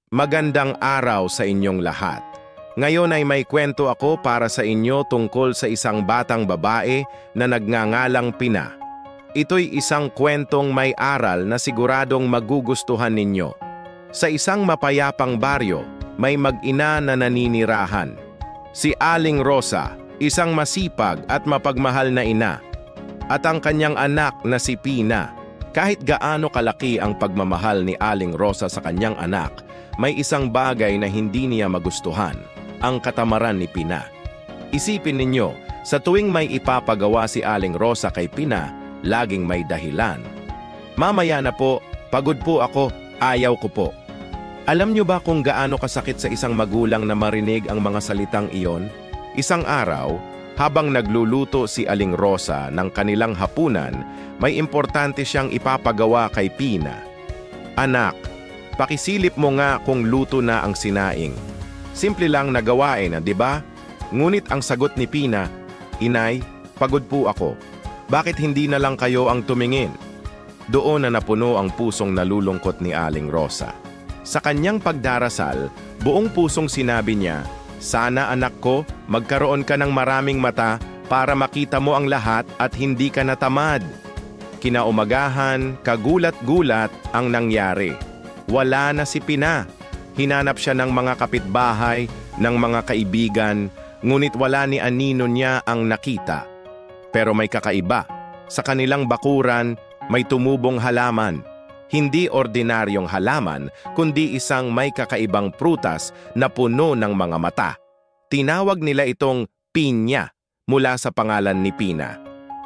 Magandang araw sa inyong lahat. Ngayon ay may kwento ako para sa inyo tungkol sa isang batang babae na nagngangalang Pina. Ito'y isang kwentong may aral na siguradong magugustuhan ninyo. Sa isang mapayapang baryo, may mag-ina na naninirahan. Si Aling Rosa, isang masipag at mapagmahal na ina. At ang kanyang anak na si Pina. Kahit gaano kalaki ang pagmamahal ni Aling Rosa sa kanyang anak, may isang bagay na hindi niya magustuhan, ang katamaran ni Pina. Isipin ninyo, sa tuwing may ipapagawa si Aling Rosa kay Pina, laging may dahilan. Mamaya na po, pagod po ako, ayaw ko po. Alam niyo ba kung gaano kasakit sa isang magulang na marinig ang mga salitang iyon? Isang araw, habang nagluluto si Aling Rosa ng kanilang hapunan, may importante siyang ipapagawa kay Pina. Anak, pakisilip mo nga kung luto na ang sinaing. Simple lang na gawain, di ba? Ngunit ang sagot ni Pina, Inay, pagod po ako. Bakit hindi na lang kayo ang tumingin? Doon na napuno ang pusong nalulungkot ni Aling Rosa. Sa kanyang pagdarasal, buong pusong sinabi niya, sana anak ko, magkaroon ka ng maraming mata para makita mo ang lahat at hindi ka natamad. Kinaumagahan, kagulat-gulat ang nangyari. Wala na si Pina. Hinanap siya ng mga kapitbahay, ng mga kaibigan, ngunit wala ni anino niya ang nakita. Pero may kakaiba. Sa kanilang bakuran, may tumubong halaman. Hindi ordinaryong halaman, kundi isang may kakaibang prutas na puno ng mga mata. Tinawag nila itong pinya mula sa pangalan ni Pina.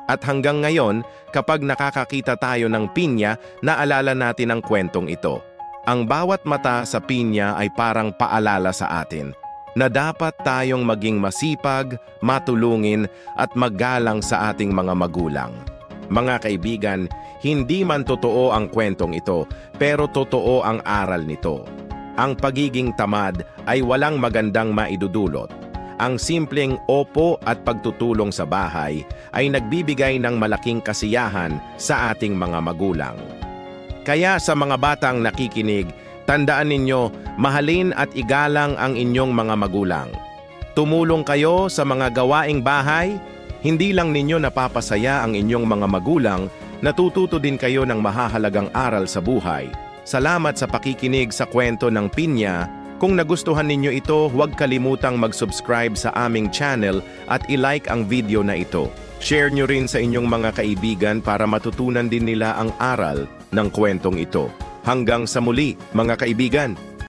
At hanggang ngayon, kapag nakakakita tayo ng pinya, naalala natin ang kwentong ito. Ang bawat mata sa pinya ay parang paalala sa atin na dapat tayong maging masipag, matulungin at magalang sa ating mga magulang. Mga kaibigan, hindi man totoo ang kwentong ito, pero totoo ang aral nito. Ang pagiging tamad ay walang magandang maidudulot. Ang simpleng opo at pagtutulong sa bahay ay nagbibigay ng malaking kasiyahan sa ating mga magulang. Kaya sa mga batang nakikinig, tandaan ninyo, mahalin at igalang ang inyong mga magulang. Tumulong kayo sa mga gawaing bahay, hindi lang ninyo napapasaya ang inyong mga magulang, natututo din kayo ng mahahalagang aral sa buhay. Salamat sa pakikinig sa kwento ng Pinya. Kung nagustuhan ninyo ito, huwag kalimutang mag-subscribe sa aming channel at i-like ang video na ito. Share nyo rin sa inyong mga kaibigan para matutunan din nila ang aral ng kwentong ito. Hanggang sa muli, mga kaibigan!